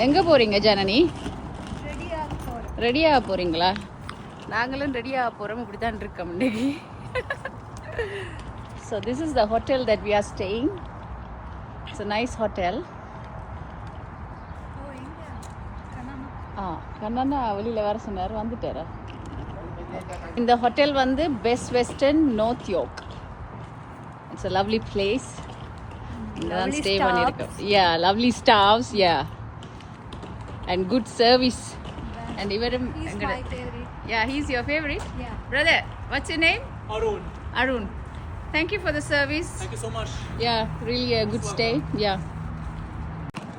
எங்கே போகிறீங்க ஜனனி? ரெடியாக போகிறீங்களா? நாங்களும் ரெடியாக போகிறோம். இப்படி தான் இருக்கோம் இன்னைக்கு. So this is the hotel that we are staying. It's a nice hotel. கண்ணா வெளியில் வர சொன்னார், வந்துட்டாரா? இந்த ஹோட்டல் வந்து best western north York. It's a lovely place. இங்கதான் ஸ்டே பண்ணிருக்கோம். Yeah, lovely staffs, yeah. And good service. And even he's my favorite. Yeah, he's your favorite? Yeah. Brother, what's your name? Arun. Thank you for the service. Thank you so much. Yeah, really a good stay. Yeah.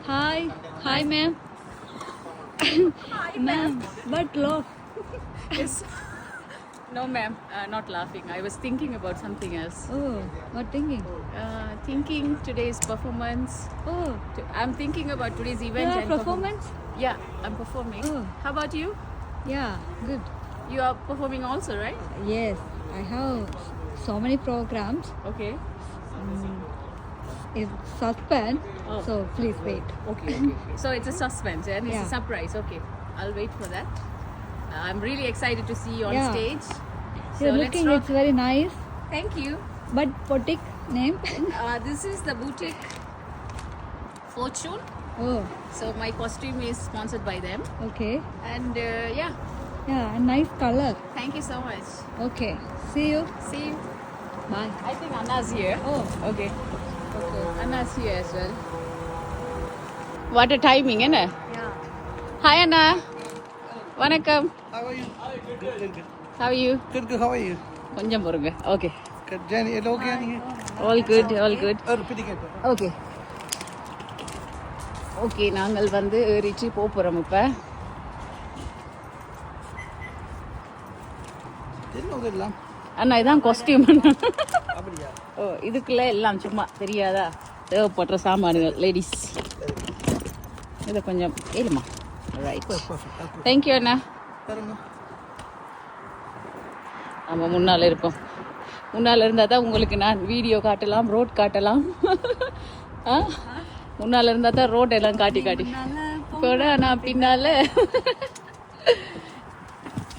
Hi ma'am. Hi ma'am. But laugh. Yes. No ma'am, not laughing. I was thinking about something else. Oh, what thinking? Thinking today's performance. Oh, I'm thinking about today's event. you are and performance? Yeah, I'm performing. Oh. How about you? Yeah, good. You are performing also, right? Yes, I have so many programs. Okay. It's suspense, Oh. so please wait. Okay. So it's a suspense and it's Yeah. a surprise. Okay, I'll wait for that. I'm really excited to see you on Yeah. stage. You're let's looking, rock. it's very nice. Thank you. But boutique name? This is the boutique Fortune. Oh, So my costume is sponsored by them. okay. And yeah, Yeah, a nice color. thank you so much. Okay, see you. See you. Bye. I think Anna's here. Oh, Okay. Anna's here as well. What a timing, isn't it? yeah. Hi Anna. Vanakkam. How are you? Good. How are you? Good. How are you? கொஞ்சம் பொறுங்க. Okay. Good. Jenny, hello again. All good, all good. பிடிக்கட்டு. Okay. Okay, நாங்கள் வந்து ஏறிச்சு போகிறோம் இப்போ. என்ன இதெல்லாம்? அண்ணா இதான் காஸ்டியூம். அப்படியா? ஓ, இதுக்குள்ள எல்லாம் சும்மா தெரியாதா தேவைப்படுற சாமான்கள் லேடிஸ். இதை கொஞ்சம் ஏறுமா. Right, Perfect. தேங்க்யூ அண்ணா. பாருங்க. நம்ம முன்னால் இருக்கோம். முன்னால் இருந்தால் தான் உங்களுக்கு நான் வீடியோ காட்டலாம், ரோட் காட்டலாம். முன்னால் இருந்தால் தான் ரோட் எல்லாம் காட்டி கூட நான் பின்னால்.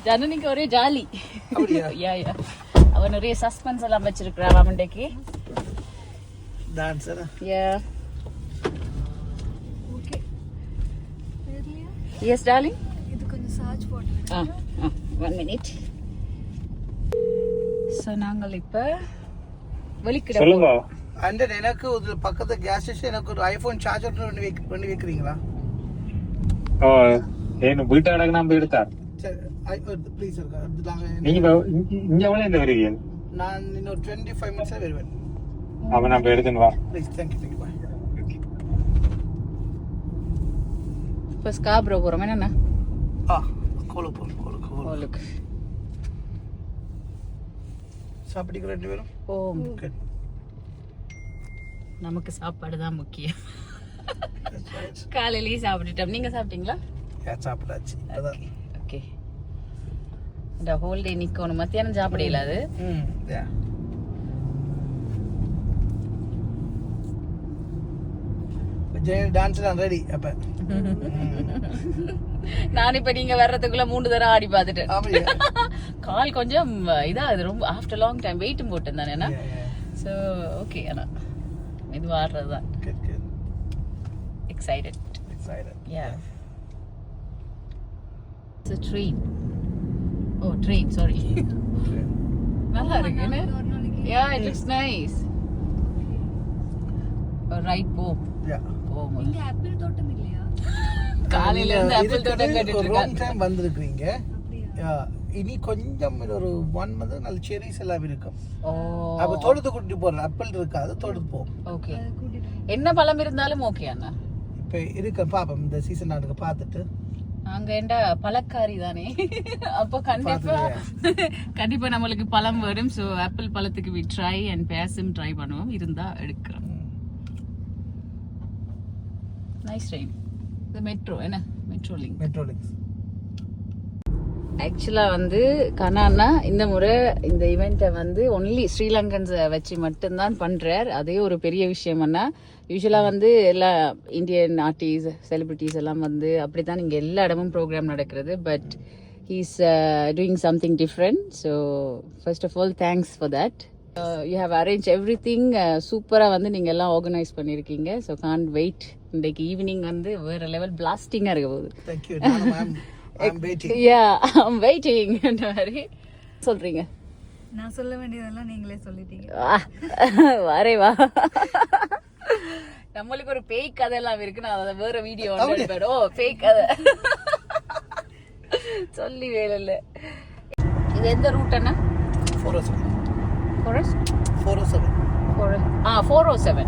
ஜனனிக்கு ஒரே ஜாலி. யா அவன் நிறைய சஸ்பென்ஸ் எல்லாம் வச்சிருக்கிறான் அவன்டைக்கு. Dancer. Yeah. Okay. Yes darling. இது கொஞ்சம் சார்ஜ் போட்டு. 1 minute. ஸோ நாங்கள் இப்போ வெளிக்கிட சொல்லுங்க. அண்ட் எனக்கு ஒரு பக்கத்து கேஸ் ஸ்டேஷன் எனக்கு ஒரு ஐபோன் சார்ஜர் பண்ணி வைக்கிறீங்களா? ஓ, ஏன்னு வீட்டு அடக்கு நான் போய் எடுத்தார். ப்ளீஸ் நீங்க இங்க எவ்வளவு இந்த வருவீங்க? நான் இன்னும் 25 மினிட்ஸ்ல வருவேன். அவன் நான் போய் எடுத்துன்னு வா. Please, thank you bye. இப்போ ஸ்காப்ரோ போகிறோம். என்னண்ணா? கோலுக்கு சாப்பிட்டுக்கு 2 பேரும். ஓ, Good. நமக்கு சாப்பாடு தான் முக்கியம். காலையிலேயே சாப்பிட்டுட்டோம். நீங்க சாப்பிட்டீங்களா? சாப்பிட்டாச்சு. அதான். ஓகே. இந்த ஹோல் டே நிக்கணும். மத்தியானம் சாப்பிடல அது. டான்ஸ் நான் ரெடி. அப்ப நான் இப்ப நீங்க வர்றதுக்குள்ள 3 தடவை ஆடி பார்த்துட்டேன். கால் கொஞ்சம் இதா, அது ரொம்ப ஆஃப்டர் லாங் டைம் வெயிட்டும் போட்டேன் தானே. ஸோ ஓகே, ஆனால் இது ஆடுறது தான். Excited. Yeah. It's a train. Oh, train, sorry. நல்லா இருக்கு என்ன? Yeah, it looks nice. Right, போ. இங்க ஆப்பிள் தோட்டம் இல்லையா? காலையில இருந்து ஆப்பிள் தோட்டம் கட்டிட்டு லாங் இருக்காங்க. டைம் வந்திருக்கீங்க. அப்படியா? இனி கொஞ்சம் ஒரு 1 மந்த் நல்ல செரிஸ் எல்லாம் இருக்கும். ஓ, அப்ப தோட்டத்தை கூட்டிட்டு போறேன். ஆப்பிள் இருக்காது, தோட்டத்து போ. ஓகே. கூட்டிட்டு என்ன பழம் இருந்தாலும் ஓகே அண்ணா. இப்ப இருக்க பாப்போம், இந்த சீசன் நாட்டுக்கு பார்த்துட்டு. அங்க என்ன பழக்காரி தானே. அப்போ கண்டிப்பா நம்மளுக்கு பழம் வரும். ஸோ ஆப்பிள் பழத்துக்கு வி ட்ரை அண்ட் பேஸும் ட்ரை பண்ணுவோம். இருந்தா எடுக்கிறோம். Nice train. இந்த மெட்ரோ என்ன? Metro link. ஆக்சுவலாக வந்து கனானா இந்த முறை இந்த ஈவெண்ட்டை வந்து ஒன்லி ஸ்ரீலங்கன்ஸை வச்சு மட்டும்தான் பண்ணுறார். அதே ஒரு பெரிய விஷயம்னா யூஸ்வலாக வந்து எல்லா இந்தியன் ஆர்டிஸ்ட் செலிபிரிட்டிஸ் எல்லாம் வந்து அப்படி தான் இங்கே எல்லா இடமும் ப்ரோக்ராம் நடக்கிறது. But he's doing something different. So first of all thanks for that. You have arrange everything சூப்பராக வந்து நீங்கள் எல்லாம் ஆர்கனைஸ் பண்ணியிருக்கீங்க. So can't wait. இன்றைக்கு ஈவினிங் வந்து வேறு லெவல் பிளாஸ்டிங்காக இருக்க போகுது. Thank you. I'm waiting. Yeah, I'm waiting. மாதிரி சொல்றீங்க. நான் சொல்ல வேண்டியதெல்லாம் நீங்களே சொல்லிட்டீங்க. வரே வா. நம்மளுக்கு ஒரு பேய் கதை எல்லாம் இருக்கு. நான் அதை வேற வீடியோ எடுப்பேன். ஓ பேய் கதை சொல்லி வேலை இல்லை. இது எந்த ரூட் அண்ணா? 407. ஃபாரஸ்ட் 407. 407.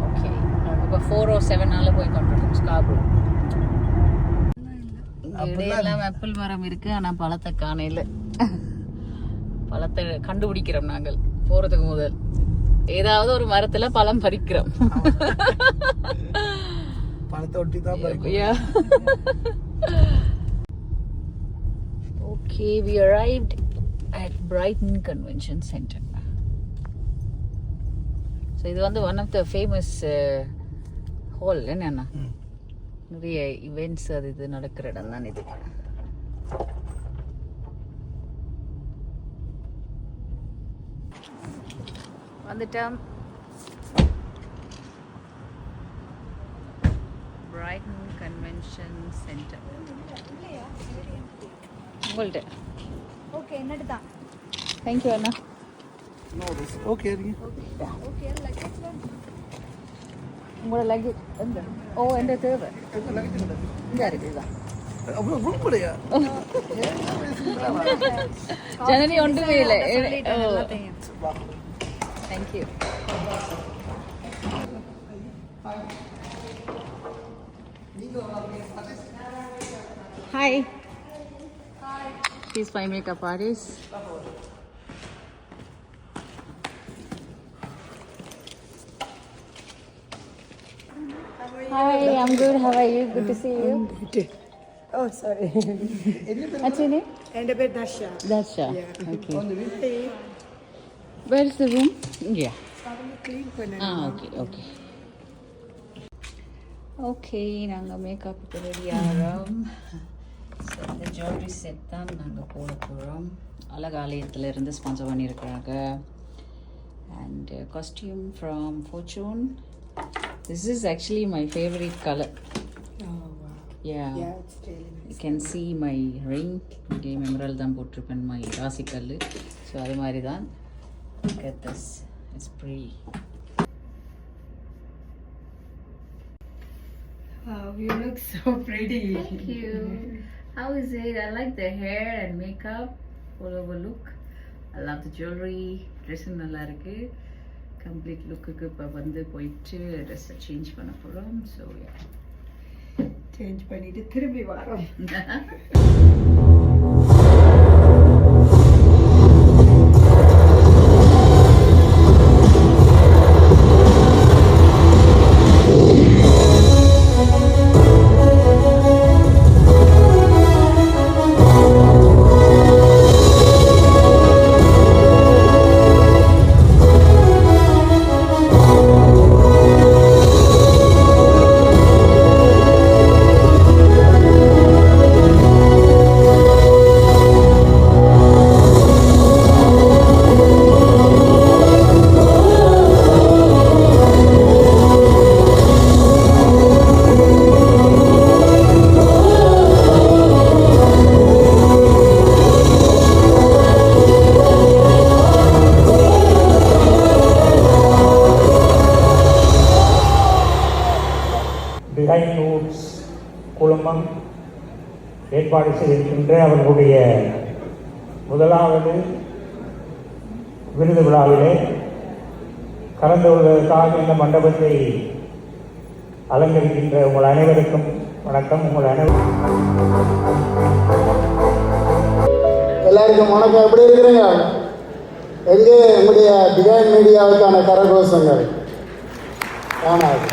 ஓகே, இப்போ 407 போய் கொண்டிருக்கோம் ஸ்காப்ரோ. இடையெல்லாம் ஆப்பிள் மரம் இருக்கு, ஆனா பழத்தை காணையில. பழத்தை கண்டுபிடிக்கிறோம் நாங்கள் போறதுக்கு முதல். ஏதாவது ஒரு மரத்துல பழம் பறிக்கிறோம். பழத்தை ஒட்டி தான் பறிக்கிறோம். Okay, we arrived at Brighton Convention Center. So இது வந்து one of the famous hall என்னன்னா நிறைய இவெண்ட்ஸ் அது இது நடக்கிற இடம் தான் இது. வந்துட்டோம். Brighton Convention Center. உங்கள்கிட்ட ஓகே என்னது தான். Thank you Anna. No, this okay. Okay luggage உங்களோட லக்கேஜ் எங்க? ஓ எந்த தேவை இங்கே இருக்குதா? ஜனனி ஒன்றுமே இல்லை. Thank you. Hi. She's my makeup artist. Hi, I'm good. How are you? Good to see you. Oh, sorry. What's your name? And a bit Dasha. Dasha. Yeah. Okay. Where is the room? Yeah. Clean பண்ணு. Okay, okay. Okay, நாங்கள் மேக்கப்புக்கு ready ஆகிறோம். So இந்த jewellery set தான் நாங்கள் போட போகிறோம். அழகாலயத்திலிருந்து sponsor பண்ணியிருக்கிறாங்க. And costume from fortune. This is actually my favourite colour. Oh, wow. Yeah. Yeah, it's really nice. You can see my ring. இங்கே மெமரல் தான் போட்டிருப்பேன், மை ராசிக்கல். ஸோ அது மாதிரி தான். Look at this. It's pretty. Wow, you look so pretty. Thank you. How is it? I like the hair and makeup. All over look. I love the jewelry. Dress நல்லா இருக்கு. Complete look-க்கு இப்போ வந்து போயிட்டு ட்ரெஸ்ஸை change பண்ண போகிறோம். So Change பண்ணிட்டு திரும்பி வரோம். டிசைன் ரூட்ஸ் குழுமம் ஏற்பாடு செய்திருக்கின்ற அவர்களுடைய முதலாவது விருது விழாவிலே கலந்து கொள்வதற்காக இந்த மண்டபத்தை அலங்கரிக்கின்ற உங்கள் அனைவருக்கும் வணக்கம். உங்கள் எல்லாருக்கும் வணக்கம். எப்படி இருக்கிறீங்க? எங்கே உங்களுடைய டிவைன் மீடியாவுக்கான கரகோஷங்கள் காணாது.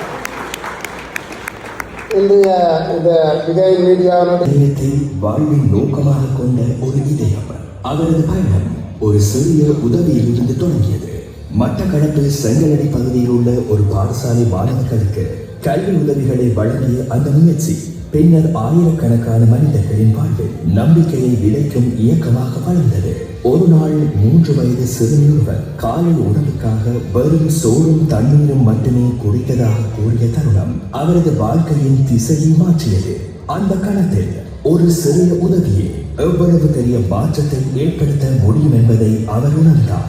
இன்றைய இந்த விஜய் மீடியாவினுடைய இதயத்தை வாழ்வின் நோக்கமாக கொண்ட ஒரு இதயம். அவரது பயணம் ஒரு சிறிய உதவியிலிருந்து தொடங்கியது. மட்டக்களப்பு செங்கலடி பகுதியில் உள்ள ஒரு பாடசாலை மாணவர்களுக்கு கல்வி உதவிகளை வழங்கிய அந்த முயற்சி பின்னர் ஆயிரக்கணக்கான மனிதர்களின் வாழ்வில் நம்பிக்கையை விதைக்கும் இயக்கமாக வளர்ந்தது. ஒரு நாள் 3 வயது சிறுமியொருவர் காலை உணவுக்காக வெறும் சோறும் தண்ணீரும் மட்டுமே குடித்ததாக கூறிய தருணம் அவரது வாழ்க்கையின் திசையை மாற்றியது. அந்த கணத்தில் ஒரு சிறிய உதவியே எவ்வளவு பெரிய மாற்றத்தை ஏற்படுத்த முடியும் என்பதை அவர் உணர்ந்தார்.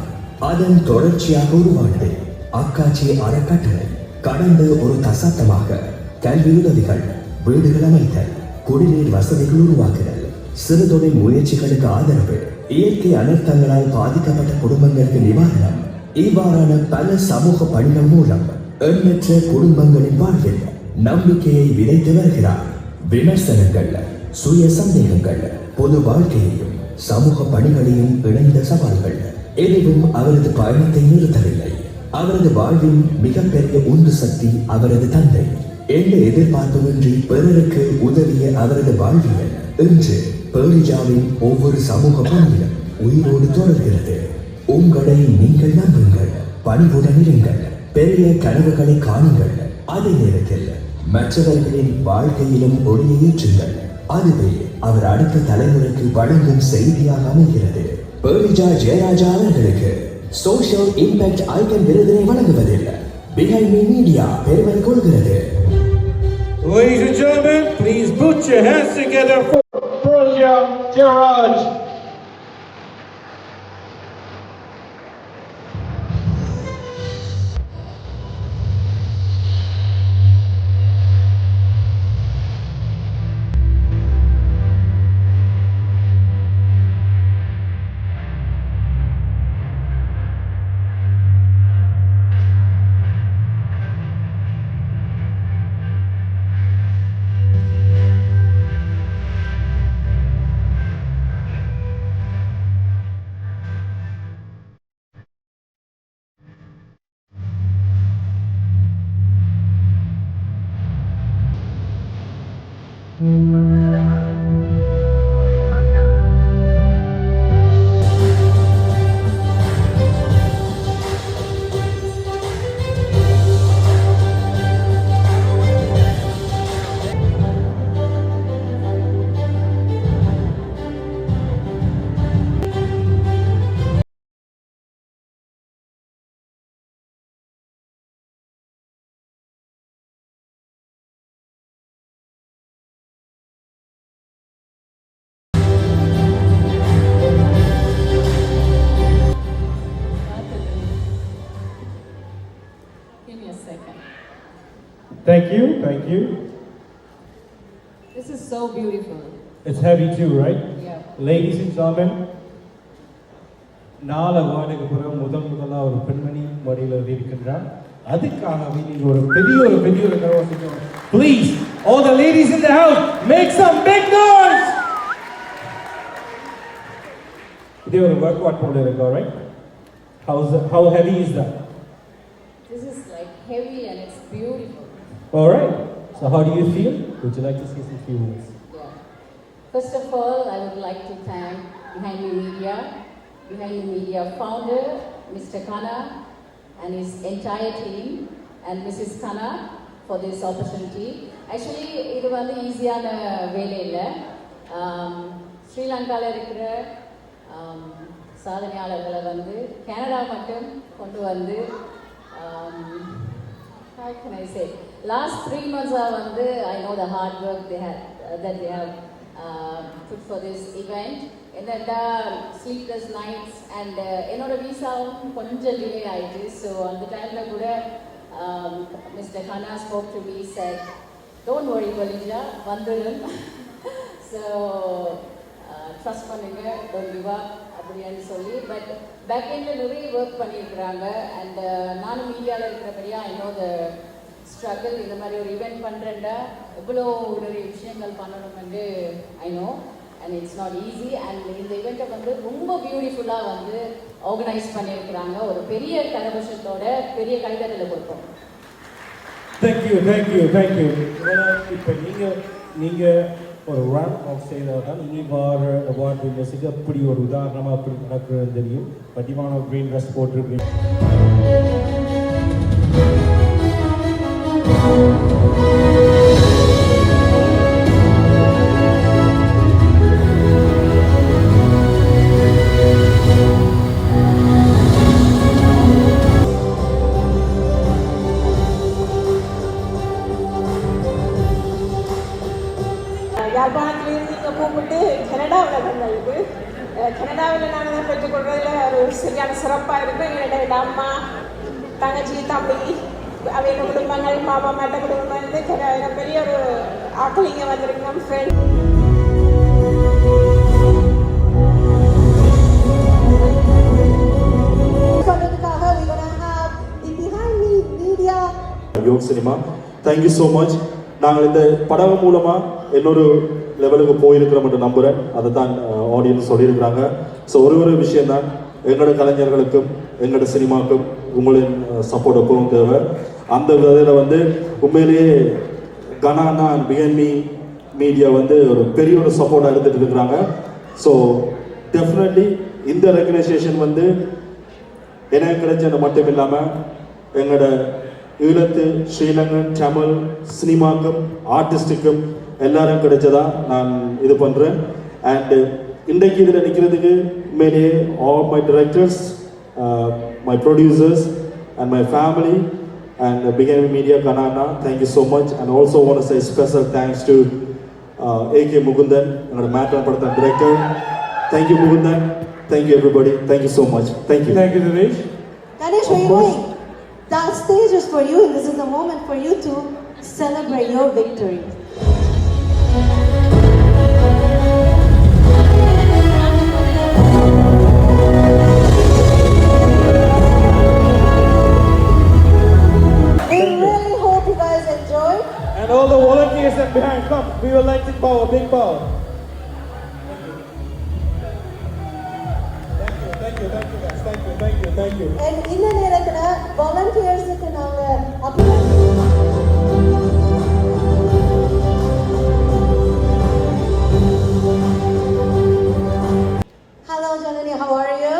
அதன் தொடர்ச்சியாக உருவானது அக்காட்சி அறக்கட்டளை. கடந்த ஒரு தசாப்தமாக கல்வி உதவிகள், வீடுகள் அமைத்தல், குடிநீர் வசதிகள் உருவாக்குதல், சிறுதொழில் முயற்சிகளுக்கு ஆதரவு, இயற்கை அனர்த்தங்களால் பாதிக்கப்பட்ட குடும்பங்களுக்கு நிவாரணம், இவ்வாறான பல சமூக பணிகள் மூலம் எண்ணற்ற குடும்பங்களின் வாழ்வில் நம்பிக்கையை விதைத்து வருகிறார். விமர்சனங்கள், சுய சந்தேகங்கள், பொது வாழ்க்கையையும் சமூக பணிகளையும் இணைந்த சவால்கள் எதுவும் அவரது பயணத்தை நிறுத்தவில்லை. அவரது வாழ்வின் மிகப்பெரிய உந்து சக்தி அவரது தந்தை. எந்த எதிர்பார்ப்புமின்றி பிறருக்கு உதவிய அவரது வாழ்வியல் இன்று பேரிஜாவின் ஒவ்வொரு சமூக பணியிலும் உயிரோடு தொடர்கிறது. உங்களை நீங்கள் நம்புங்கள், பணிவுடன் இருங்கள், பெரிய கனவுகளை காணுங்கள். அதே நேரத்தில் மற்றவர்களின் வாழ்க்கையிலும் ஒளியை ஏற்றுங்கள். அதுவே அவர் அடுத்த தலைமுறைக்கு வழங்கும் செய்தியாக அமைகிறது. பேரிஜா ஜெயராஜா அவர்களுக்கு சோஷியல் இம்பாக்ட் ஐக்கன் விருதினை வழங்குவதில் பிஹைண்ட் மீ மீடியா பெருமை கொள்கிறது. Ladies and gentlemen, please put your hands together for Persia Jaraj. Give me a second. Thank you, thank you. This is so beautiful. It's heavy too, right? Yeah. Ladies and gentlemen, 4 வாரங்களுக்கு பிறகு முதலா ஒரு பெண்மணி மடியில் இருக்கின்றார். அதுக்காகவே நீங்க ஒரு பெரிய கரவாசிக்கும். Please, all the ladies in the house, make some big noise. இதே ஒரு ஒர்க் அவுட் போல இருக்கு, right? How heavy is that? This is like heavy and it's beautiful. All right. So how do you feel? Would you like to say some few words? Yeah. First of all, I would like to thank Behind the Media founder, Mr. Khanna, and his entire team, and Mrs. Khanna for this opportunity. Actually, இது வந்து ஈஸியான வேலை இல்லை. ஸ்ரீலங்காவில் இருக்கிற சாதனையாளர்களை வந்து Canada மட்டும் கொண்டு வந்து how can I say, last 3 months வந்து I know the hard work that they have put for this event. என்னடா sleepless nights and என்னோட விசாவும் கொஞ்சம் டிலே ஆயிடுச்சு. ஸோ அந்த டைமில் கூட Mr. Khanna spoke to me, said, don't worry Valija, வந்துடும். So trust பண்ணுங்க, don't give up அப்படின்னு சொல்லி. பட் பேக் எண்டில் நிறைய ஒர்க் பண்ணியிருக்கிறாங்க. அண்ட் நானும் மீடியாவில் இருக்கிறபடியா ஐ நோ த ஸ்ட்ரகிள். இந்த மாதிரி ஒரு ஈவெண்ட் பண்ணுறேன்டா எவ்வளோ நிறைய விஷயங்கள் பண்ணணும்னு I know. And it's not easy. And இந்த ஈவெண்ட்டை வந்து ரொம்ப பியூட்டிஃபுல்லாக வந்து ஆர்கனைஸ் பண்ணியிருக்கிறாங்க. ஒரு பெரிய கரகோஷத்தோட பெரிய கைதட்டலை கொடுப்போம். தேங்க்யூ. இப்போ நீங்கள் ஒரு ரன் ஆஃப் செய்தால் தான் இனி வார அவார்ட் வின்னர்ஸுக்கு அப்படி ஒரு உதாரணமாக அப்படி நடக்குதுன்னு தெரியும். பட்டிமான க்ரீன் ட்ரெஸ் போட்டிருக்கீங்க. யாழ்ப்பாணத்திலிருந்து இங்கே கூப்பிட்டு கனடாவில் வந்தது. கனடாவில் நாங்கள் தான் பெற்றுக்கொள்றதுல ஒரு சரியான சிறப்பாக இருக்கும். என்னோட அம்மா, தங்கச்சி, தம்பி, அவங்க குடும்பங்கள், மாமா மாட்ட குடும்பம் வந்து பெரிய ஒரு ஆக்கள் இங்கே வந்திருக்கோம். ஃப்ரெண்ட் சொல்றதுக்காக யோக் சினிமா, தேங்க்யூ ஸோ மச். நாங்கள் இந்த படம் மூலமாக இன்னொரு லெவலுக்கு போயிருக்கிறோம் என்று நம்புகிறேன். அதை தான் ஆடியன்ஸ் சொல்லியிருக்கிறாங்க. ஸோ ஒரு விஷயம்தான், எங்களோட கலைஞர்களுக்கும் எங்களோட சினிமாவுக்கும் உங்களின் சப்போர்ட் எப்பவும் தேவை. அந்த வகையில் வந்து உண்மையிலேயே கனானா அண்ட் பிஎன்மி மீடியா வந்து ஒரு பெரிய ஒரு சப்போர்ட்டாக எடுத்துகிட்டு இருக்கிறாங்க. ஸோ டெஃபினெட்லி இந்த ரெகனைசேஷன் வந்து எனக்கு கிடைச்சது மட்டும் இல்லாமல் எங்களோட ஈழத்து, ஸ்ரீலங்கன், தமிழ் சினிமாக்கும் ஆர்டிஸ்ட்டுக்கும் எல்லாரும் கிடைச்சதா நான் இது பண்ணுறேன். அண்டு இன்றைக்கு இதில் நிற்கிறதுக்கு உண்மையிலேயே all my directors, my producers and my family and பிஎன்மி மீடியா கனானா, thank you so much. And also want say special thanks to AK Mukundan, என்னோட மேட்டன் படத்தின் director. Thank you Mukundan, thank you everybody, thank you so much. Thank you. Thank you Dinesh. Ganesh, where are you going? That stage is for you, and this is the moment for you to celebrate your victory. We really hope you guys enjoy. And all the volunteers that behind, come. We would like to bow a big bow. Thank you guys. Thank you. And இந்த நேரத்துல volunteers-க்கு நாங்க Hello Janani, how are you?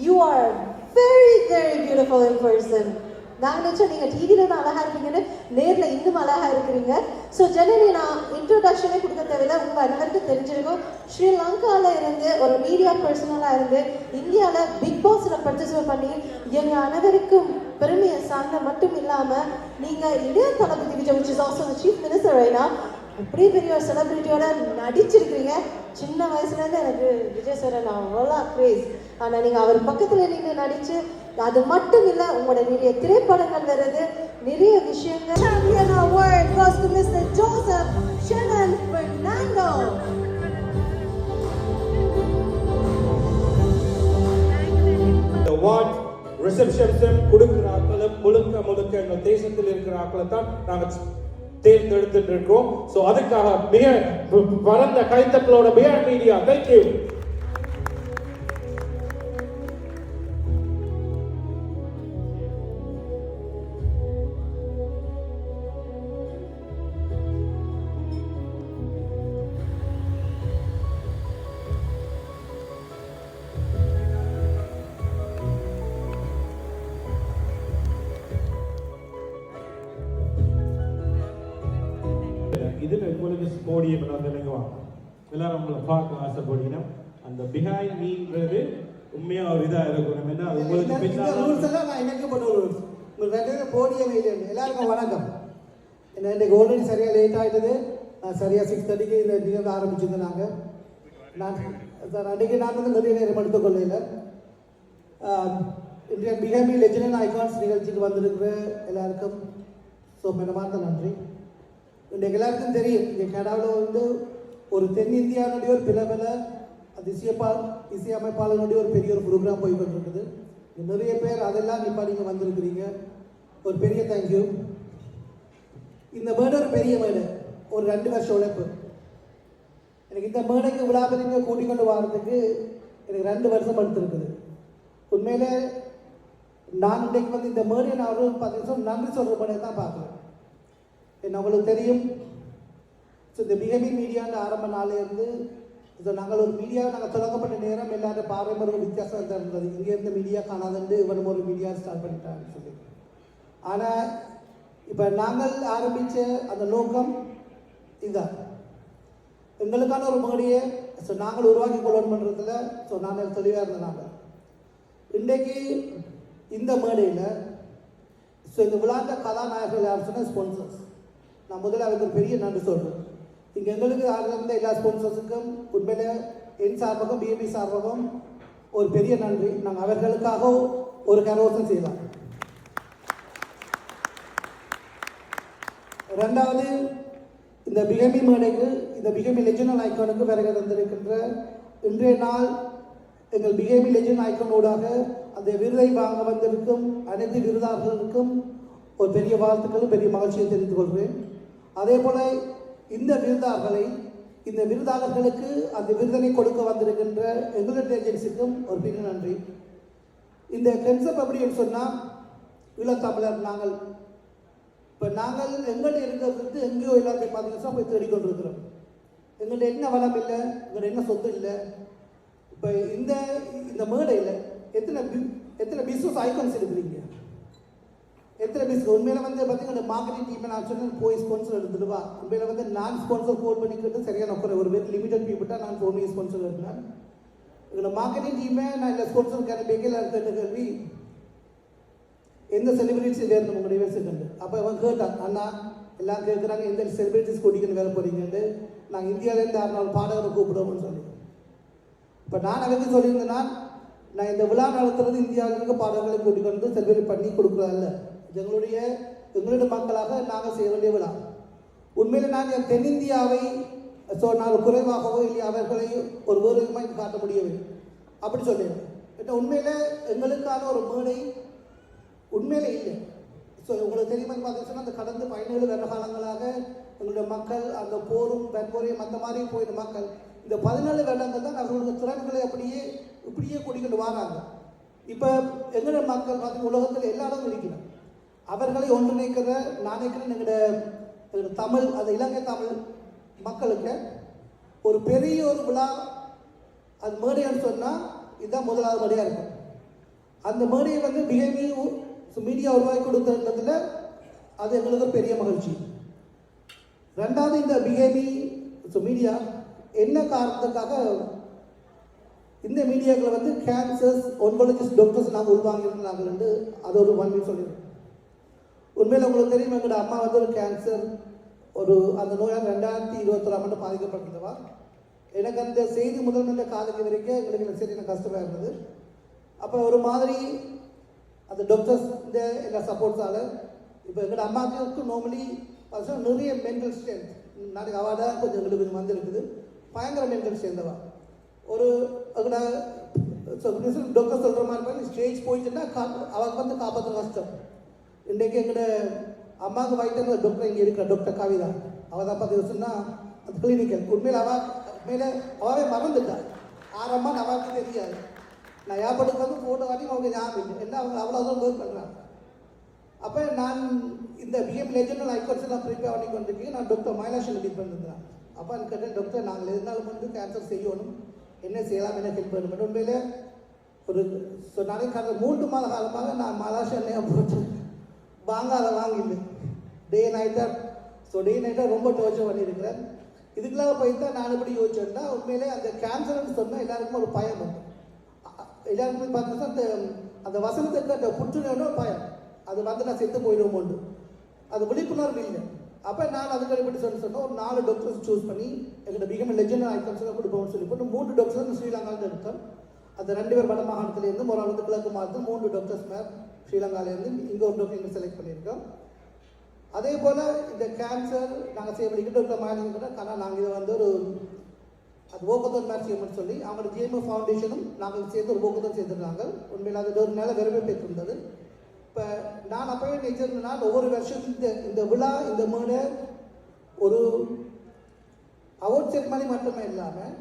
You are very beautiful in person. நான் நினைச்சேன் நீங்கள் டிவியில் தான் அழகாக இருப்பீங்கன்னு, நேரில் இன்னும் அழகாக இருக்கிறீங்க. ஸோ ஜனனி, நான் இன்ட்ரோடக்ஷனே கொடுக்க தேவையில்லை, உங்கள் அனைவருக்கும் தெரிஞ்சிருக்கும். ஸ்ரீலங்காவில் இருந்து ஒரு மீடியா பர்சனலாக இருந்து இந்தியாவில் பிக் பாஸில் பார்ட்டிசிபேட் பண்ணி எங்கள் அனைவருக்கும் பெருமையை சார்ந்த மட்டும் இல்லாமல் நீங்கள் இளைய தளபதி Vijay, which is also the chief minister right now, இப்படி பெரிய ஒரு செலிபிரிட்டியோட நடிச்சிருக்கிறீங்க. சின்ன வயசுலேருந்து எனக்கு விஜய் சார் நான் அவ்வளோ கிரேஸ். ஆனால் நீங்கள் அவர் பக்கத்தில் நின்று நடித்து, அது மட்டும் இல்லை, உங்களோட நிறைய திரைப்படங்கள் வருது, நிறைய விஷயங்கள். Champion award goes to Mr. Joseph Shenan Fernando. The award reception கொடுக்கிற ஆட்களும் முழுக்க எங்கள் தேசத்தில் இருக்கிற ஆட்களை தான் நாங்கள் தேர்ந்தெடுத்துட்டு இருக்கிறோம். ஸோ அதுக்காக மிக பரந்த கைத்தட்டலோட பிஆர் மீடியா, தேங்க்யூ. இதில் உங்களுக்கு போடியம் வந்து வாங்க, எல்லாரும் உங்களை பார்க்க ஆசைப்படினா அந்த பிஹைண்ட் மீன்றது உண்மையாக ஒரு இதாக இருக்கணும். என்ன அது உங்களுக்கு பின்னால் ரூல்ஸ் எல்லாம் நான் இணைக்கப்பட்ட ரூல்ஸ். உங்களுக்கு ரெண்டு போடியம் இல்லை. எல்லாருக்கும் வணக்கம். என்ன இன்றைக்கு ஆல்ரெடி சரியாக லேட் ஆகிட்டது. நான் சரியாக 6:30க்கு இந்த நிகழ்வு ஆரம்பிச்சிருந்தேன். நான் அன்றைக்கி நான் வந்து நிறைய நேரம் எடுத்துக்கொள்ளையில் இன்றைய பிஹைண்ட் மீ லெஜண்ட் ஐகான்ஸ் நிகழ்ச்சிக்கு வந்திருக்கிற எல்லாருக்கும் ஸோ மனமார்ந்த நன்றி. இன்றைக்கு எல்லாருக்கும் தெரியும், இங்கே கனடாவில் வந்து ஒரு தென்னிந்தியாவுடைய ஒரு பிரபல இசையமைப்பாளனுடைய ஒரு பெரிய ஒரு ப்ரோக்ராம் போய் கொண்டிருக்குது. நிறைய பேர் அதெல்லாம் இப்போ நீங்கள் வந்திருக்கிறீங்க. ஒரு பெரிய தேங்க்யூ. இந்த மேடை ஒரு பெரிய மேடை, ஒரு 2 வருஷம் உழைப்பு. எனக்கு இந்த மேடைக்கு விழாபதிங்க கூட்டிக் கொண்டு வரதுக்கு எனக்கு 2 வருஷம் எடுத்துருக்குது. உண்மையிலே நான் இன்றைக்கு வந்து இந்த மேடையை நான் ஒரு 10 நிமிஷம் நன்றி சொல்கிற மேடையை தான் பார்க்குறேன். என்ன உங்களுக்கு தெரியும், ஸோ இந்த பிஹேவி மீடியான்னு ஆரம்ப நாளிலேருந்து ஸோ நாங்கள் ஒரு மீடியாவை நாங்கள் தொடங்கப்பட்ட நேரம் எல்லாரும் பாரம்பரிய வித்தியாசம் தான் இருந்தது. இங்கே இருந்த மீடியா காணாதுண்டு இவனும் ஒரு மீடியா ஸ்டார்ட் பண்ணிட்டான்னு சொல்லி. ஆனால் இப்போ நாங்கள் ஆரம்பித்த அந்த நோக்கம் இதுதான், எங்களுக்கான ஒரு மேடையை ஸோ நாங்கள் உருவாக்கி கொள்ளணும் பண்ணுறதுல ஸோ நாங்கள் தெளிவாக இருந்தனாங்க. இன்றைக்கு இந்த மேடையில் ஸோ இந்த விளையாட்ட கதாநாயகர்கள் யார் சொன்னால் ஸ்பான்சர்ஸ். நான் முதல்ல அவருக்கு ஒரு பெரிய நன்றி சொல்கிறேன். இங்கே எங்களுக்கு ஆகியிருந்த எல்லா ஸ்பான்சர்ஸுக்கும் உண்மையில என் சார்பகம் பிஎம்பி சார்பகம் ஒரு பெரிய நன்றி. நாங்கள் அவர்களுக்காக ஒரு கரோசம் செய்யலாம். ரெண்டாவது, இந்த பிஹேமி மேடைக்கு இந்த பிஹேமி லெஜண்ட் ஐக்கானுக்கு வருகை தந்திருக்கின்ற இன்றைய நாள் எங்கள் பிஹேமி லெஜண்ட் ஐக்கானோடாக அந்த விருதை வாங்க வந்திருக்கும் அனைத்து விருதாளர்களுக்கும் ஒரு பெரிய வாழ்த்துக்களும் பெரிய மகிழ்ச்சியை தெரிவித்துக் கொள்கிறேன். அதே போல இந்த விருதாளர்களுக்கு அந்த விருதனை கொடுக்க வந்திருக்கின்ற எங்களுடைய ஏஜென்சிக்கும் ஒரு பெரிய நன்றி. இந்த கன்செப்ட் அப்படின்னு சொன்னால் ஈழத்தமிழர் நாங்கள் இப்போ நாங்கள் எங்கள்கிட்ட இருக்கிறது எங்கேயோ எல்லாத்தையும் பார்த்தீங்கன்னா போய் தேடிக்கொண்டிருக்கிறோம். எங்கள்கிட்ட என்ன வளம் இல்லை, எங்கள்கிட்ட என்ன சொத்து இல்லை. இப்போ இந்த மேடையில் எத்தனை பிஸ்னஸ் ஐகான்ஸ் இருக்கிறீங்க, எத்தனை பிஸ்னஸ் உண்மையில வந்து பார்த்தீங்கன்னா மார்க்கெட்டிங் டீமை நான் சொன்னேன் போய் ஸ்பான்சர் எடுத்துடுவா. உண்மையில வந்து நான் ஸ்பான்சர் கோல் பண்ணிக்கிட்டு சரியான ஒரு வெரி லிமிடெட் பீப்புள் தான் நான் ஒன்லி ஸ்பான்சர் எடுத்தேன். எங்களோட மார்க்கெட்டிங் டீமே நான் இல்லை ஸ்பான்சர் கேட்கல இருக்கிற கேள்வி எந்த செலிபிரிட்டிஸ் வேறு உங்களுடைய செகண்ட். அப்போ அவன் கேட்டான், அண்ணா எல்லாம் கேட்குறாங்க எந்த செலிபிரிட்டிஸ் கூட்டிக்கின்னு வேலை போகிறீங்கன்னு. நாங்கள் இந்தியாவிலேருந்து 6 நாள் பாடகரை கூப்பிடுவோம்னு சொல்லி. இப்போ நான் அவருக்கு சொல்லியிருந்தேன்னா நான் இந்த விழா நடத்துறது இந்தியாவிலிருந்து பாடகர்களை கூட்டிக் கொண்டு செலிபிரேட் பண்ணி கொடுக்குறதில்ல, எங்களுடைய மக்களாக நாங்கள் செய்ய வேண்டிய விழா. உண்மையில் நாங்கள் தென்னிந்தியாவை ஸோ நாங்கள் குறைவாகவோ இல்லை அவர்களை ஒரு வேறுமாக காட்ட முடியவில்லை அப்படி சொல்லிடுறேன். உண்மையில் எங்களுக்கான ஒரு மேடை உண்மையிலே இல்லை. ஸோ உங்களுக்கு தெரியுமா பார்த்தீங்கன்னா அந்த கடந்த 17 வருட காலங்களாக எங்களுடைய மக்கள் அந்த போரும் வன்முறையும் அந்த மாதிரி போயிட்ட மக்கள் இந்த 17 வருடங்கள் தான் அவர்களுடைய திறன்களை இப்படியே கூட்டிக்கிட்டு வராங்க. இப்போ எங்களுடைய மக்கள் பார்த்தீங்கன்னா உலகத்தில் எல்லா இடமும் இருக்கிறோம். அவர்களை ஒன்றிணைக்கிற நான் நினைக்கிறேன் எங்களுடைய தமிழ் அது இலங்கை தமிழ் மக்களுக்கு ஒரு பெரிய ஒரு விழா அது மேடைன்னு சொன்னால் இதுதான் முதலாவது மேடையாக இருக்கும். அந்த மேடையை வந்து பிஹேமி மீடியா உருவாக்கி கொடுத்ததுல அது எங்களுக்கு பெரிய மகிழ்ச்சி. ரெண்டாவது, இந்த பிஹேமி மீடியா என்ன காரணத்துக்காக இந்த மீடியாக்களை வந்து கேன்சர்ஸ் ஒன்காலஜிஸ்ட் டாக்டர்ஸ் நாங்கள் உள்வாங்கியிருந்தாங்க அது ஒரு 1 வீக் சொல்லிடுறோம். உண்மையில் உங்களுக்கு தெரியும் எங்களோட அம்மா வந்து ஒரு கேன்சர் அந்த நோயால் 2021ஆம் ஆண்டு பாதிக்கப்பட்டிருந்தவா. எனக்கு அந்த செய்தி முதல் காலைக்கு வரைக்கும் எங்களுக்கு சரி எனக்கு கஷ்டமாக இருந்தது. அப்போ ஒரு மாதிரி அந்த டாக்டர்ஸ் இந்த எல்லா சப்போர்ட்ஸால் இப்போ எங்களோட அம்மாவுக்கு நார்மலி பார்த்தீங்கன்னா நிறைய மென்டல் ஸ்ட்ரென்த் நாளைக்கு அவார்டாக கொஞ்சம் எங்களுக்கு கொஞ்சம் வந்திருக்குது. பயங்கர மென்டல் ஸ்ட்ரென்த்தவா ஒரு எங்களோட டாக்டர் சொல்கிற மாதிரி ஸ்டேஜ் போயிட்டுன்னா அவருக்கு வந்து காப்பாற்ற கஷ்டம். இன்றைக்கு எங்களோட அம்மாவுக்கு வாய்ட்டு டாக்டர் இங்கே இருக்கிற டாக்டர் கவிதா அவள் தான் பார்த்து சொன்னால் அந்த கிளினிக்கல் உண்மையில் அவாவே மறந்துட்டாள். ஆரம்பமாக அவளுக்கு தெரியாது. நான் ஏற்பட்டுக்கு வந்து ஃபோட்டோ காட்டி அவங்க ஞாபகம் இல்லை என்ன அவங்க அவ்வளோதான் ஒர்க் பண்ணுறாங்க. அப்போ நான் இந்த பிஎம் லெஜண்ட் ஐகான்ஸ் எல்லாம் ப்ரிப்பேர் பண்ணி கொண்டிருக்கேன். நான் டாக்டர் மைலாஷன் மீட் பண்ணியிருந்தேன். அப்போ எனக்கு கேட்டேன், டாக்டர் நாங்கள் எதுனாலும் வந்து கேன்சர் செய்யணும், என்ன செய்யலாம், என்ன ஹெல்ப் பண்ணணும். உண்மையிலே ஒரு நிறைய 3 மாத காலமாக நான் மலாஷனையாக போட்டு வாங்கிஇல்லை டே நைட்டாக ரொம்ப டோர்ச்சர் பண்ணியிருக்கிறேன். இதுக்கெல்லாம் போய் தான் நான் எப்படி யோசிச்சேன்னா உண்மையிலே அந்த கேன்சர்னு சொன்னால் எல்லாருக்கும் ஒரு பயம் உண்டு. எல்லாருக்குமே பார்த்தீங்கன்னா அந்த வசனத்துக்கு அந்த புற்றுநோயோட பயம் அது வந்து நான் செத்து போயிடுவோம் உண்டு, அது விழிப்புணர்வு இல்லை. அப்போ நான் அதுக்கு எப்படி சொன்னேன் ஒரு 4 டாக்டர்ஸ் சூஸ் பண்ணி எங்களோட பிஹேமி லெஜண்ட் ஐகான்ஸ்லாம் கொடுப்போம்னு சொல்லி போட்டு 3 டாக்டர்ஸ் ஸ்ரீலங்காவில் எடுத்தோம். அந்த 2 பேர் வட மாகாணத்துலேருந்து ஒரு ஆளுக்கு கிழக்கு மாதம் 3 டாக்டர்ஸ் மேம் ஸ்ரீலங்காவிலேருந்து இங்கே ஒரு டாக்டர் இங்கே செலக்ட் பண்ணியிருக்கோம். அதே போல் இந்த கேன்சர் நாங்கள் செய்ய பண்ணிக்கிட்டு டாக்டர் மாநிலங்கிட்ட ஆனால் நாங்கள் இதை வந்து ஒரு அது ஓக்கத்தோன் மேட்ச் செய்யணும்னு சொல்லி அவங்களோட ஜிஎம்ஓ ஃபவுண்டேஷனும் நாங்கள் சேர்ந்து ஒரு ஓக்கத்தோன் சேர்த்துருந்தாங்க. உண்மையில் அது ஒரு மேலே வரவேற்பிருந்தது. இப்போ நான் அப்போவே நினைச்சிருந்தேன்னா ஒவ்வொரு வருஷம் இந்த விழா இந்த மேடை ஒரு அவார்ட் செரிமனி மட்டுமே இல்லாமல்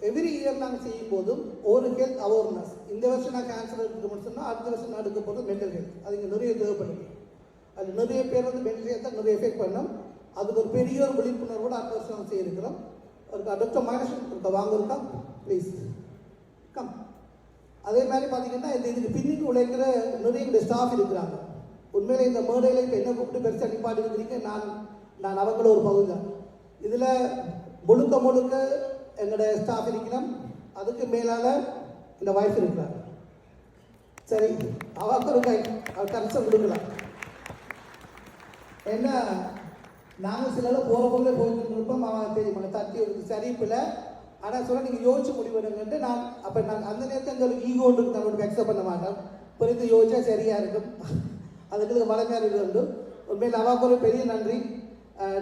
எவ்ரி இயர் நாங்கள் செய்யும் போதும் ஒரு ஹெல்த் அவேர்னஸ். இந்த வருஷம் நான் கேன்சர் எடுத்துக்கணும்னு சொன்னால் அடுத்த வருஷம் நான் எடுக்க போகிறது மென்டல் ஹெல்த். அது இங்கே நிறைய தேவைப்படுது. அது நிறைய பேர் வந்து மென்டல் ஹெல்த்தை நிறைய எஃபெக்ட் பண்ணோம். அதுக்கு ஒரு பெரிய ஒரு விழிப்புணர்வோடு அடுத்த வருஷம் நம்ம செய்யிருக்கிறோம். ஒரு டாக்டர் மைனஸ் இருக்க வாங்க இருக்கா ப்ளீஸ் கம். அதே மாதிரி பார்த்தீங்கன்னா இதுக்கு பின்னுக்கு உழைக்கிற நிறைய ஸ்டாஃப் இருக்கிறாங்க. உண்மையிலே இந்த மேடையில் இப்போ என்ன கூப்பிட்டு பெருசாக நிப்பாட்டி இருக்கிறீங்க. நான் அவங்கள ஒரு பகுதி தான். இதில் முழுக்க எங்களோட ஸ்டாஃப் இருக்கிறோம். அதுக்கு மேலால் இந்த வைஃப் இருக்கிறார். சரி, அவருக்கு அவர் கன்சர்ன் கொடுக்கலாம். என்ன நாங்கள் சிலர் போகிற போகல போயிட்டு இருப்போம். அவன் தெரியும் தட்டி ஒரு சரிப்பில். ஆனால் சொல்ல நீங்கள் யோசிச்சு முடிவெடுங்கன்ட்டு நான் அந்த நேரத்தில் எங்களுக்கு ஈகோ ஒன்று நம்மளுக்கு அக்செப்ட் பண்ண மாட்டோம். பிறகு யோசிச்சா சரியாக இருக்கும். அதுக்கு வளமையாக இது உண்டு. உண்மையில் அவாவுக்கு ஒரு பெரிய நன்றி.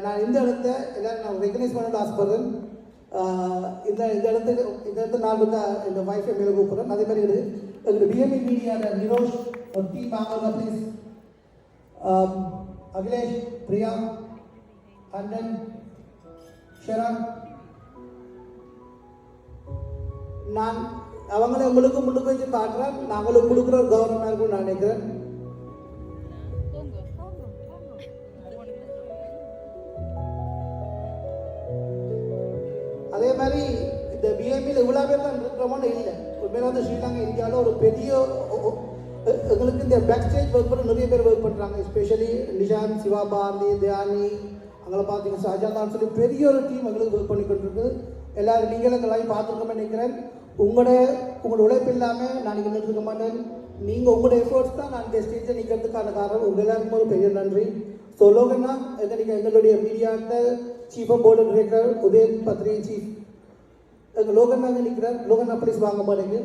நான் இந்த இடத்த எல்லாரும் நான் ரெகனைஸ் பண்ணணும்னு ஆசைப்படுறேன். இந்த இடத்த நான் வந்து இந்த வைஃபை மேலே கூப்பிட்றேன். அதே மாதிரி எங்களுக்கு பிஎம்இ மீடியாவில் நிரோஷ் ஒரு டீம் வாங்க ப்ளீஸ். அகிலேஷ், பிரியா, அண்டன், ஷரான். நான் அவங்கள உங்களுக்கு முன்னுக்கு வச்சு காட்டுறேன். நாங்களும் கொடுக்குற ஒரு கவர்மெண்ட் இருக்கும்னு நான் நினைக்கிறேன். அதே மாதிரி இந்த பிஎம்இல இவ்வளோ பேர் தான் இருக்கிறோமோன்னு இல்லை. உண்மையில வந்து ஸ்ரீலங்கா இந்தியாவில் ஒரு பெரிய எங்களுக்கு இந்த பேக் ஸ்டேஜ் ஒர்க் பண்ண நிறைய பேர் ஒர்க் பண்ணுறாங்க. எஸ்பெஷலி நிஷாந்த், சிவா பாரதி, தியானி, அங்கே பார்த்தீங்கன்னா ஷாஜாதான் சொல்லி பெரிய ஒரு டீம் எங்களுக்கு ஒர்க் பண்ணி கொண்டிருக்கு. எல்லாரும் நீங்களும் இந்த லைவ் பார்த்துருக்கோமே நினைக்கிறேன். உங்களோட உழைப்பு இல்லாமல் நான் இங்கே நின்றுருக்க மாட்டேன். நீங்கள் உங்களோட எஃபர்ட்ஸ் தான் நான் இந்த ஸ்டேஜை நிற்கிறதுக்கான காரணம். உங்கள் எல்லாருக்கும் ஒரு பெரிய நன்றி. ஸோ லோகன்னா எங்களுடைய மீடியாட்ட chief of board director Udhayan Badri chief எங்கள் லோகன்னா நிற்கிறார். லோகன்னா ப்ளீஸ் வாங்க மாட்டேங்க.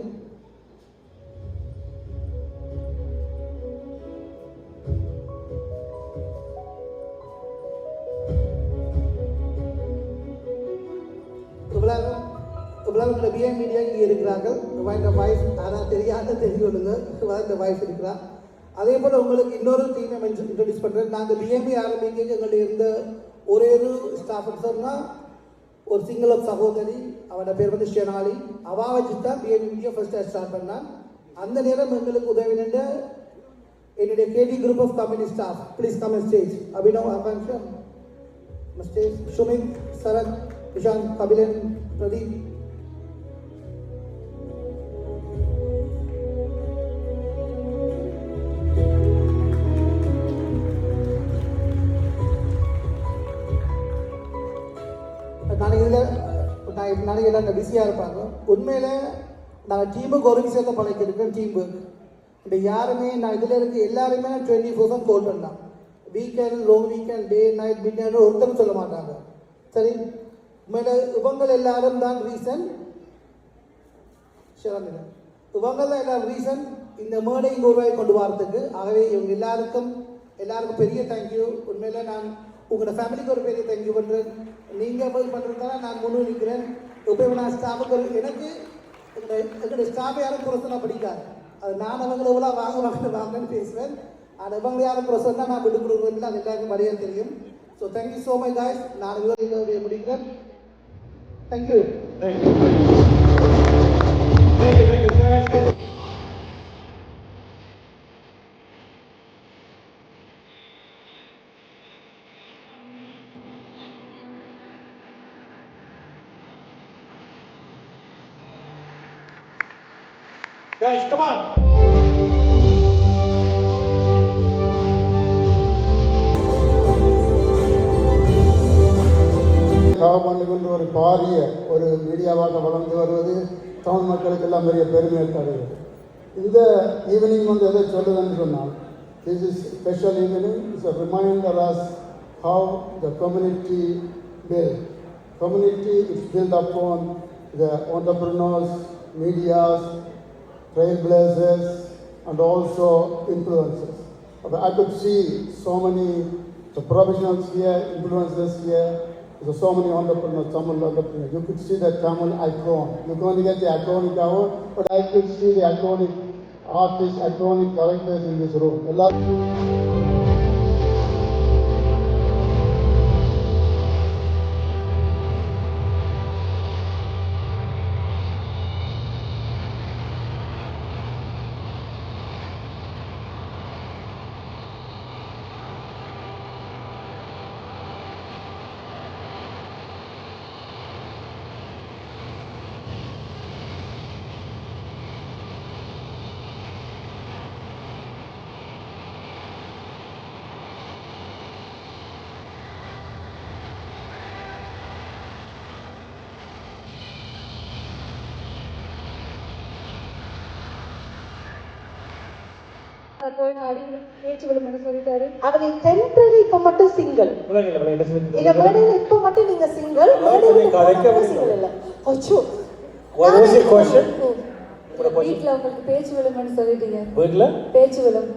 இவ்வளவு பிஎம் மீடியா இங்கே இருக்கிறார்கள். இந்த வாய்ஸ் ஆனால் தெரியாத தெரிஞ்சுக்கொள்ளுங்க. இந்த வாய்ஸ் இருக்கிறார். அதே போல் உங்களுக்கு இன்னொரு டீமை இன்ட்ரடியூஸ் பண்ணுறேன். நாங்கள் பிஎம்பி ஆரம்பிக்க எங்கள்கிட்ட இருந்த ஒரே ஒரு ஸ்டாஃப் சொன்னால் ஒரு சிங்கள சகோதரி, அவனோட பேர் வந்து ஷெனாலி. அவா வச்சு தான் பிஎம்பி மீடியா ஃபர்ஸ்ட் ஸ்டார்ட் பண்ணான். அந்த நேரம் எங்களுக்கு உதவி நின்ற என்னுடைய KD group of company staff please come stage. Abhinav, Akanksha stage, Sumit, Sarath, Vishanth, Kabilan, Pradeep. நாளைக்கு எல்லாம் பிஸியாக இருப்பாங்க. உண்மையில் நாங்கள் டீமுக்கு ஒரு விஷயத்தை பழக்கிருக்கோம். டீம் ஒர்க் இப்போ யாருமே நான் இதில் இருக்க எல்லாருமே 24/7 கோட் பண்ணலாம். Weekend, long weekend, day night, mid night ஒருத்தரும் சொல்ல மாட்டாங்க. சரி, உண்மையில் இவங்க எல்லாரும் தான் ரீசன். இவங்க தான் எல்லாரும் ரீசன் இந்த மேடை இங்கே உருவாகி கொண்டு வரதுக்கு. ஆகவே இவங்க எல்லாருக்கும் பெரிய தேங்க்யூ. உண்மையில் நான் உங்களோட ஃபேமிலிக்கு ஒரு பெரிய தேங்க்யூ பண்ணுறேன். நீங்கள் போய் பண்ணுறதுனால நான் முன்னு நிற்கிறேன். இப்போ நான் ஸ்டாஃபுக்கு எனக்கு எங்களோட ஸ்டாஃபை யாரும் குறைச்சனா பிடிக்காது. அது நான் அவங்களை எவ்வளோ வாங்கன்னு பேசுவேன். ஆனால் இவங்க யாரும் குறைச்சா நான் விட்டு கொடுக்குறதுல அது எல்லாருக்கும் மரியாதை தெரியும். So thank you so much guys. நான் இவ்வளோ முடிக்கிறேன். தேங்க்யூ. Guys, come on. காவல் ஒரு பாரிய ஒரு மீடியாவாக வளர்ந்து வருவது தமிழ் மக்களுக்கெல்லாம் பெரிய பெருமை தருகிறது. இந்த ஈவினிங் வந்து எதை சொல்லுதுன்னு சொன்னால், this is special evening. It's a reminder us how the community built. Community is built upon the entrepreneurs, medias, trailblazers, and also influencers. I could see so many professionals here, influencers here. There's so many entrepreneurs, Tamil entrepreneurs. You could see the Tamil icon. You can only get the iconic hour, but I could see the iconic artists, iconic characters in this room. அவர் temporary இப்ப மட்டும் single இந்த மேடையில இப்ப மட்டும் நீங்க single single இல்ல அச்சோ வீட்ல உங்களுக்கு பேச்சு விழுமன்னு சொல்லிட்டீங்க. வீட்டுல பேச்சு விழும்.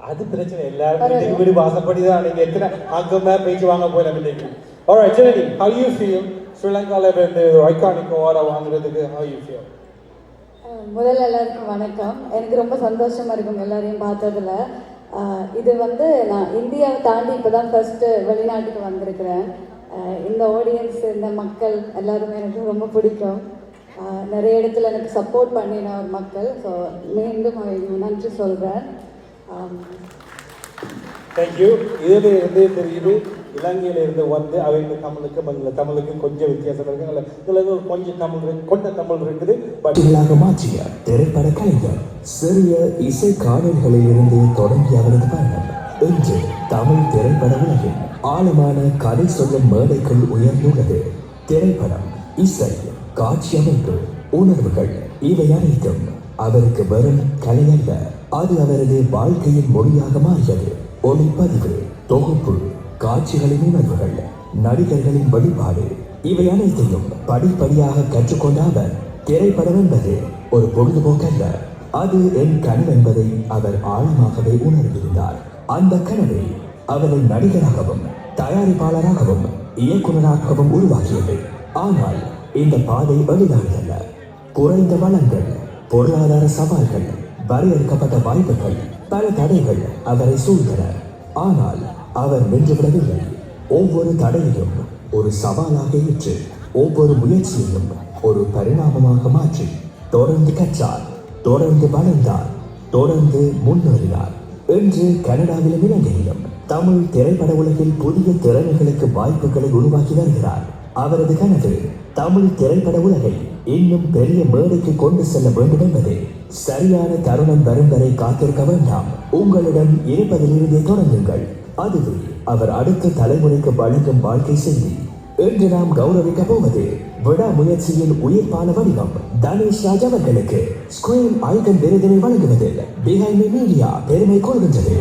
அது பிரச்சனை எல்லாரும் வீடு வாசப்படிதான் நீங்க எத்தனை அங்கமா பேச்சு வாங்க போயிடலாம் இன்னைக்கு. Alright, Janani, how you feel? ஸ்ரீலங்கால இருந்து ஐகானிக் அவார்டை வாங்குறதுக்கு how you feel? முதல்ல எல்லாருக்கும் வணக்கம். எனக்கு ரொம்ப சந்தோஷமா இருக்கும் எல்லாரையும் பார்த்ததுல. இது வந்து நான் இந்தியாவை தாண்டி இப்போதான் ஃபர்ஸ்ட் வெளிநாட்டுக்கு வந்திருக்கிறேன். இந்த ஆடியன்ஸ், இந்த மக்கள் எல்லாருமே எனக்கு ரொம்ப பிடிக்கும். நிறைய இடத்துல எனக்கு சப்போர்ட் பண்ணின ஒரு மக்கள். ஸோ மீண்டும் நன்றி சொல்கிறேன். தேங்க்யூ. இதில் இருந்தே தெரியுது இலங்கையில இருந்து வந்து அவங்க தமிழுக்கும் கொஞ்சம் வித்தியாசம் இருக்கு. இதுல கொஞ்சம் தமிழ் இருக்குது. பட்டியலாக மாற்றிய திரைப்பட கலைஞர் சிறிய இசை காணல்களில் இருந்து தொடங்கிய அவரது பயணம் இன்று தமிழ் திரைப்பட உலகில் ஆழமான கதை சொல்லும் மேடைக்குள் உயர்ந்துள்ளது. திரைப்படம், இசை, காட்சி அமைப்பு, உணர்வுகள் இவை அனைத்தும் அவருக்கு வெறும் கலை அல்ல, அது அவரது வாழ்க்கையின் மொழியாக மாறியது. ஒளிப்பதிவு, தொகுப்பு, காட்சிகளின் உணர்வுகள், நடிகர்களின் வழிபாடு இவை அனைத்தையும் படிப்படியாக கற்றுக்கொண்ட அவர் திரைப்படம் என்பது ஒரு பொழுதுபோக்கல்ல, அது என் கனவு என்பதை அவர் ஆழமாகவே உணர்ந்திருந்தார். அந்த கனவை அவரை நடிகராகவும் தயாரிப்பாளராகவும் இயக்குநராகவும் உருவாக்கியது. ஆனால் இந்த பாதை எளிதானதல்ல. குறைந்த வளங்கள், பொருளாதார சவால்கள், வரையறுக்கப்பட்ட வாய்ப்புகள், பல தடைகள் அவரை சூழ்ந்தன. ஆனால் அவர் நின்றுவிடவில்லை. ஒவ்வொரு தடையையும் ஒரு சவாலாக ஏற்று, ஒவ்வொரு முயற்சியையும் ஒரு பரிணாமமாக மாற்றி தொடர்ந்து கற்றார், தொடர்ந்து வளர்ந்தார், தொடர்ந்து முன்னேறினார். இன்று கனடாவிலும் இலங்கையிலும் தமிழ் திரைப்பட உலகில் புதிய திறமைகளுக்கு வாய்ப்புகளை உருவாக்கி வருகிறார். அவரது கனவு தமிழ் திரைப்பட உலகை இன்னும் பெரிய மேடைக்கு கொண்டு செல்ல வேண்டும் என்பது. சரியான தருணம் வரும் வரை காத்திருக்க வேண்டாம். உங்களிடம் இருப்பதிலிருந்தே தொடங்குங்கள். அதுவே அவர் அடுத்த தலைமுறைக்கு வழங்கும் வாழ்க்கை செய்தி. இன்று நாம் கௌரவிக்க போவது விடாமுயற்சியின் உயிர்ப்பான வடிவம் தனேஷ் ராஜ் அவர்களுக்கு ஸ்கிரீன் ஐகன் விருதினை வழங்குவதில் பிஹைண்ட் தி மீடியா பெருமை கொள்கின்றது.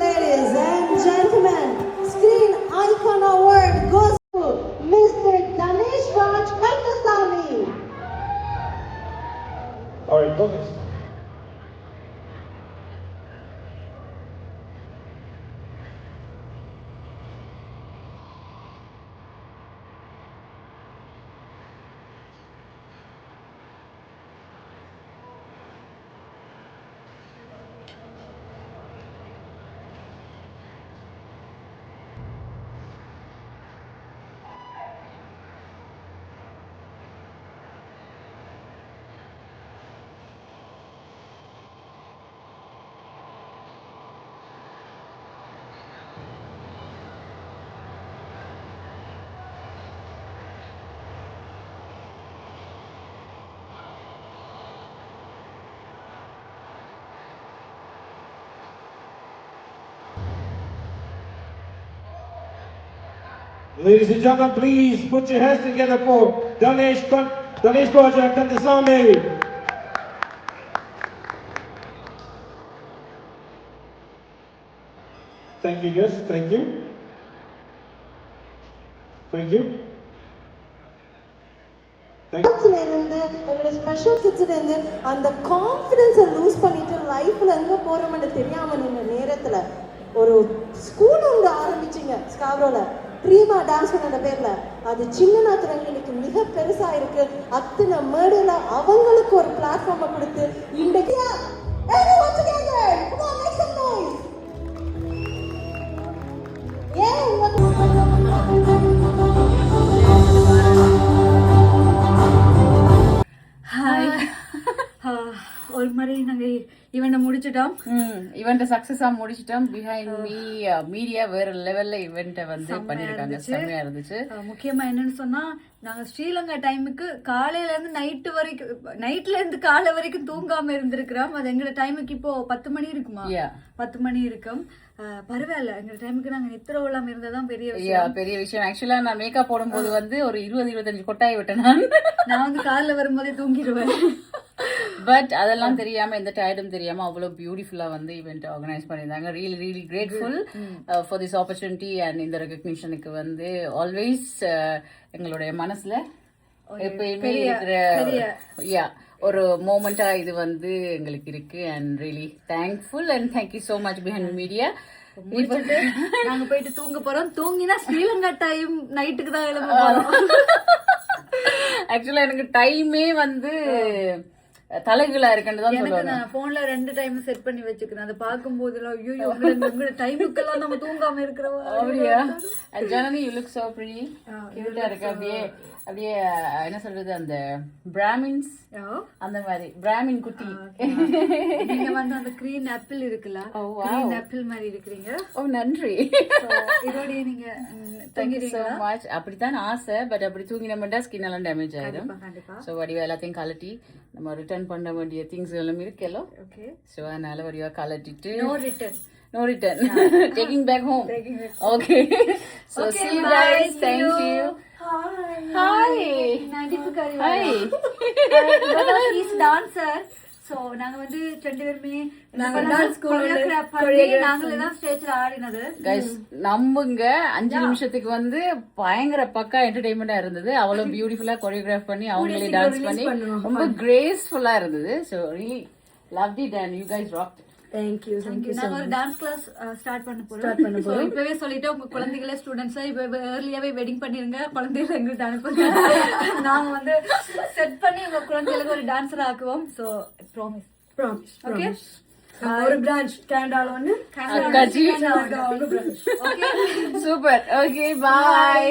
Ladies and gentlemen, Screen Icon Award goes to Mr. Danesh Raj Kandasamy. Alright, go ahead. Ladies and gentlemen, please put your hands together for Danesh Raj Kandasamy. Thank you, yes, thank you. Thank you. Special கிட்ஸ்ல இருந்து அந்த கான்ஃபிடன்ஸை loose பண்ணிட்டு லைஃப்ல எங்க போறோம்னு தெரியாம நின்ன நேரத்துல ஒரு ஸ்கூல் ஒன்று ஆரம்பிச்சிங்க ஸ்காப்ரோல, ப்ரீமா டான்ஸ் பண்ண பேர்ல. அது சின்ன திறங்களுக்கு மிக பெருசா இருக்கு. அத்தனை மேடையில அவங்களுக்கு ஒரு பிளாட்ஃபார்மை கொடுத்து இன்றைக்கு ஒரு மாதிரி நாங்கள் இவனை முடிச்சிட்டோம். இவெண்ட்டை சக்ஸஸா முடிச்சிட்டோம். பிஹைண்ட் மீடியா வேற லெவல்ல இவெண்ட்டை வந்து பண்ணிருக்காங்க. செம்மையா இருந்துச்சு. முக்கியமா என்னன்னு சொன்னா, நாங்க ஸ்ரீலங்கா டைமுக்கு காலையில இருந்து நைட்ல இருந்து காலை வரைக்கும் தூங்காம இருந்திருக்கிறோம். அது எங்களோட டைமுக்கு இப்போ 10 மணி இருக்குமா? 10 மணி இருக்கும். பரவாயில்ல, எங்க டைமுக்கு நாங்க நித்திர இல்லாம இருந்ததான் பெரிய விஷயம். ஆக்சுவலா நான் மேக்கப் போடும்போது வந்து ஒரு 20-25 கொட்டாய் விட்டேன். நான் வந்து காலைல வரும்போதே தூங்கிடுவேன். பட் அதெல்லாம் தெரியாம எந்த டயர்டும் தெரியாம அவ்வளவு பியூட்டிஃபுல்லா வந்து ஈவெண்ட் ஆர்கனைஸ் பண்ணியிருந்தாங்க. Really really grateful for this opportunity and இந்த ரெகக்னிஷனுக்கு வந்து ஆல்வேஸ் எங்களுடைய மனசுல எப்பயுமே இருக்கிற ஒரு மோமெண்டா இது வந்து எங்களுக்கு இருக்கு. And really thankful and thank you so much behind media. நாங்க போயிட்டு தூங்க போறோம். தூங்கினா ஸ்ரீலங்கா டைம் நைட்டுக்கு தான் எழுத போறோம். ஆக்சுவலா எனக்கு டைமே வந்து தலைகளா இருக்குன்னு தான் சொல்லுவாங்க. நான் போன்ல 2 டைம் செட் பண்ணி வச்சுக்கிறேன். அதை பார்க்கும் போதெல்லாம் ஐயோ உங்க டைமுக்கெல்லாம் நம்ம தூங்காம இருக்கிறோம். அப்படியா? Janani you look so pretty, கியூட்டா இருக்கு. அப்படியே அப்படியே என்ன சொல்றது, அந்த பிராமின்ஸ் அந்த மாதிரி பிராமின் குட்டி. நீங்க வந்து அந்த கிரீன் ஆப்பிள் இருக்குல்ல, கிரீன் ஆப்பிள் மாதிரி இருக்கிறீங்க. ஓ நன்றி. இதோட நீங்க தேங்க்யூ சோ மச். அப்படித்தான் ஆசை, பட் அப்படி தூங்கினோம்னா ஸ்கின் எல்லாம் டேமேஜ் ஆயிடும். ஸோ வடிவா எல்லாத்தையும் கலட்டி நம்ம ரிட்டர்ன் பண்ண வேண்டிய திங்ஸ் எல்லாம் இருக்கല്ലോ. ஓகே. ஸோ அதனால வடிவா கலட்டிட்டு No return. Taking back home. Okay. So see you guys. Thank you. Hi. Hi. He's dancer. So நாங்க வந்து 2 பேருமே டான்ஸ் நாங்களே தான் ஸ்டேஜ்ல ஆடினது. Guys நம்புங்க, 5 நிமிஷத்துக்கு வந்து பயங்கர பக்கா என்டர்டெயின்மெண்டா இருந்தது. அவ்வளவு பியூட்டிஃபுல்லா கொரியோகிராஃப் பண்ணி அவங்களே டான்ஸ் பண்ணி ரொம்ப கிரேஸ்ஃபுல்லா இருந்தது. So really loved it and you guys rocked. Thank you so much. நாங்க ஒரு டான்ஸ் கிளாஸ் ஸ்டார்ட் பண்ண போறோம். இப்பவே சொல்லிட்டு உங்க குழந்தைகளே ஸ்டூடண்ட்ஸ் இப்ப ஏர்லியாவே வெட்டிங் பண்ணிருங்க, குழந்தைகளை எங்களுக்கு அனுப்புங்க. நாங்க வந்து செட் பண்ணி உங்க குழந்தைகளுக்கு ஒரு டான்சர் ஆக்குவோம். So promise. ஓகே. ஒரு பிரான்ச் கேண்டால ஒன்னு அக்காஜி. Branch. Okay. Super. Okay, by.